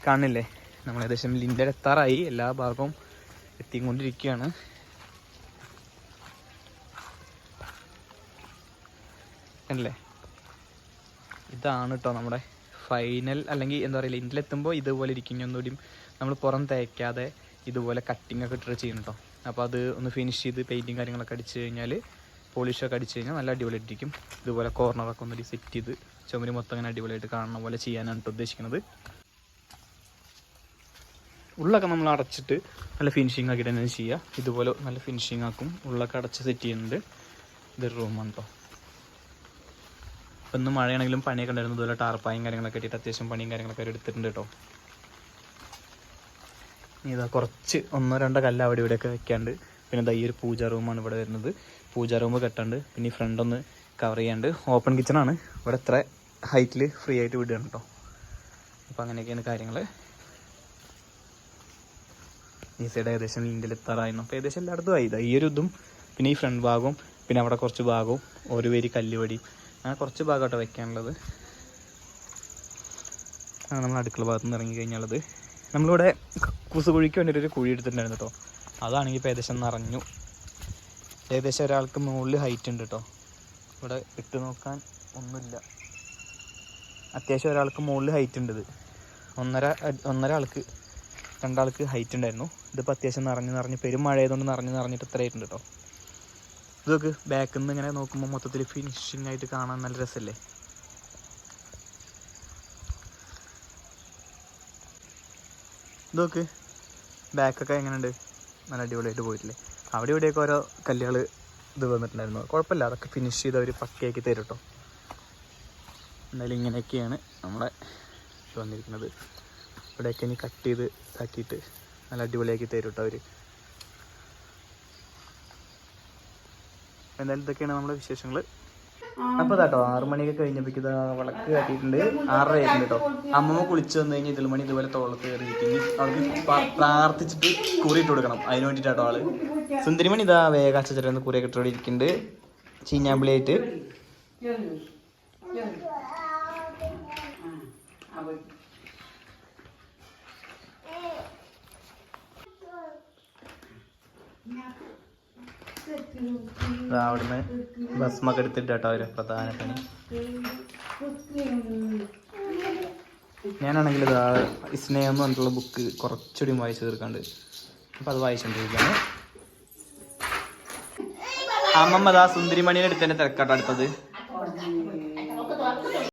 കാണില്ലേ, നമ്മൾ ഏകദേശം ലിൻഡർ എത്താറായി. എല്ലാ ഭാഗവും എത്തിക്കൊണ്ടിരിക്കുകയാണ്. അല്ലേ, ഇതാണ് കേട്ടോ നമ്മുടെ ഫൈനൽ. അല്ലെങ്കിൽ എന്താ പറയുക, ലിൻഡിലെത്തുമ്പോൾ ഇതുപോലെ ഇരിക്കും. ഒന്നുകൂടി നമ്മൾ പുറം തേക്കാതെ ഇതുപോലെ കട്ടിങ് ഒക്കെ ഇട്ടിട്ട് ചെയ്യണം കേട്ടോ. അപ്പോൾ അത് ഒന്ന് ഫിനിഷ് ചെയ്ത് പെയിൻറ്റിങ് കാര്യങ്ങളൊക്കെ അടിച്ച് കഴിഞ്ഞാൽ, പോളിഷൊക്കെ അടിച്ച് കഴിഞ്ഞാൽ നല്ല അടിപൊളിയായിട്ടിരിക്കും. ഇതുപോലെ കോർണറൊക്കെ ഒന്നുകൂടി സെറ്റ് ചെയ്ത് ചുമര് മൊത്തം അങ്ങനെ അടിപൊളിയായിട്ട് കാണുന്ന പോലെ ചെയ്യാനാണ് ഉദ്ദേശിക്കുന്നത്. ഉള്ളൊക്കെ നമ്മൾ അടച്ചിട്ട് നല്ല ഫിനിഷിങ് ആക്കിയിട്ട് തന്നെ ചെയ്യുക. ഇതുപോലെ നല്ല ഫിനിഷിങ് ആക്കും. ഉള്ളൊക്കെ അടച്ച് സെറ്റ് ചെയ്യുന്നുണ്ട്. ഇതൊരു റൂമാണ് കേട്ടോ. ഇപ്പം ഇന്ന് മഴയാണെങ്കിലും പണിയൊക്കെ ഉണ്ടായിരുന്നു. ഇതുപോലെ ടാർപ്പായും കാര്യങ്ങളൊക്കെ ഇട്ടിട്ട് അത്യാവശ്യം പണിയും കാര്യങ്ങളൊക്കെ എടുത്തിട്ടുണ്ട് കേട്ടോ. ഇതാ കുറച്ച് 1-2 കല്ല് അവിടെ ഇവിടെയൊക്കെ വെക്കാണ്ട്. പിന്നെ ഇതാ ഈ ഒരു പൂജാ റൂമാണ് ഇവിടെ വരുന്നത്. പൂജാ റൂം കെട്ടാണ്ട്. പിന്നെ ഈ ഫ്രണ്ട് ഒന്ന് കവർ ചെയ്യാണ്ട്. ഓപ്പൺ കിച്ചണാണ്. ഇവിടെ ഇത്ര ഹൈറ്റിൽ ഫ്രീ ആയിട്ട് വിടുകയാണ് കേട്ടോ. അപ്പോൾ അങ്ങനെയൊക്കെയാണ് കാര്യങ്ങൾ. ഈ സൈഡ് ഏകദേശം ലിൻഡിൽ എത്താറായിരുന്നു. അപ്പോൾ ഏകദേശം എല്ലായിടത്തും ആയി. ഈ ഒരു ഇതും പിന്നെ ഈ ഫ്രണ്ട് ഭാഗവും പിന്നെ അവിടെ കുറച്ച് ഭാഗവും ഒരു പേര് കല്ലുവടി അങ്ങനെ കുറച്ച് ഭാഗമായിട്ടോ വെക്കാനുള്ളത്. നമ്മൾ അടുക്കള ഭാഗത്ത് നിന്ന് ഇറങ്ങി കഴിഞ്ഞാലത് നമ്മളിവിടെ കക്കൂസ് കുഴിക്ക് വേണ്ടിയിട്ട് ഒരു കുഴി എടുത്തിട്ടുണ്ടായിരുന്നു കേട്ടോ. അതാണെങ്കിൽ ഇപ്പോൾ ഏകദേശം നിറഞ്ഞു. ഏകദേശം ഒരാൾക്ക് മുകളിൽ ഹൈറ്റ് ഉണ്ട് കേട്ടോ. ഇവിടെ ഇട്ട് നോക്കാൻ ഒന്നുമില്ല. അത്യാവശ്യം ഒരാൾക്ക് മുകളിൽ ഹൈറ്റ് ഉണ്ട്. ഇത് ഒന്നര ആൾക്ക് 2 ആൾക്ക് ഹൈറ്റ് ഉണ്ടായിരുന്നു. ഇതിപ്പോൾ അത്യാവശ്യം നിറഞ്ഞ് പെരും മഴ ആയതുകൊണ്ട് നിറഞ്ഞിട്ട് ഇത്ര ആയിട്ടുണ്ട് കേട്ടോ. ഇതൊക്കെ ബാക്കിൽ നിന്ന് ഇങ്ങനെ നോക്കുമ്പോൾ മൊത്തത്തിൽ ഫിനിഷിംഗ് ആയിട്ട് കാണാൻ നല്ല രസമല്ലേ. ഇതൊക്കെ ബാക്കൊക്കെ എങ്ങനെയുണ്ട്, നല്ല അടിപൊളിയായിട്ട് പോയിട്ടില്ലേ. അവിടെ ഇവിടെയൊക്കെ ഓരോ കല്ലുകൾ ഇത് വന്നിട്ടുണ്ടായിരുന്നു. കുഴപ്പമില്ല, അതൊക്കെ ഫിനിഷ് ചെയ്ത് അവർ പക്കയാക്കി തരും കേട്ടോ. എന്തായാലും ഇങ്ങനെയൊക്കെയാണ് നമ്മളെ ഇത് വന്നിരിക്കുന്നത്. ഇവിടെയൊക്കെ ഇനി കട്ട് ചെയ്ത് ആക്കിയിട്ട് നല്ല അടിപൊളിയാക്കി തരും കേട്ടോ അവർ. എന്തായാലും ഇതൊക്കെയാണ് നമ്മുടെ വിശേഷങ്ങൾ. അപ്പോൾ കേട്ടോ 6 മണിയൊക്കെ കഴിഞ്ഞപ്പോഴേക്ക് ഇതാ വിളക്ക് കാട്ടിയിട്ടുണ്ട്. 6:30 ആയിട്ടുണ്ട് കേട്ടോ. അമ്മമ്മ കുളിച്ച് വന്നു കഴിഞ്ഞാൽ 7 മണി ഇതുപോലെ തോളത്ത് കയറിയിരിക്കും. അവർക്ക് പ്രാർത്ഥിച്ചിട്ട് കുറിയിട്ട് കൊടുക്കണം. അതിന് വേണ്ടിയിട്ടാട്ടോ ആള്. സുന്ദരിമണി ഇതാ വേഗാച്ചൊന്ന് കുറിയൊക്കെ ഇട്ടോടെ ഇരിക്കുന്നുണ്ട് ചീഞ്ഞാമ്പിളിയായിട്ട്. അവിടുന്ന് ഭസ്മൊക്കെ എടുത്തിട്ട് കേട്ടോ അവര് പ്രധാന പണി. ഞാനാണെങ്കിൽ ഇതാ സ്നേഹം എന്ന് പറഞ്ഞിട്ടുള്ള ബുക്ക് കുറച്ചുകൂടി വായിച്ചു തീർക്കാണ്ട്. അപ്പം അത് വായിച്ചുകൊണ്ടിരിക്കുകയാണ്. അമ്മമ്മ ഇതാ സുന്ദരിമണിയുടെ അടുത്ത് തന്നെ തിരക്കാട്ടോ അടുത്തത്.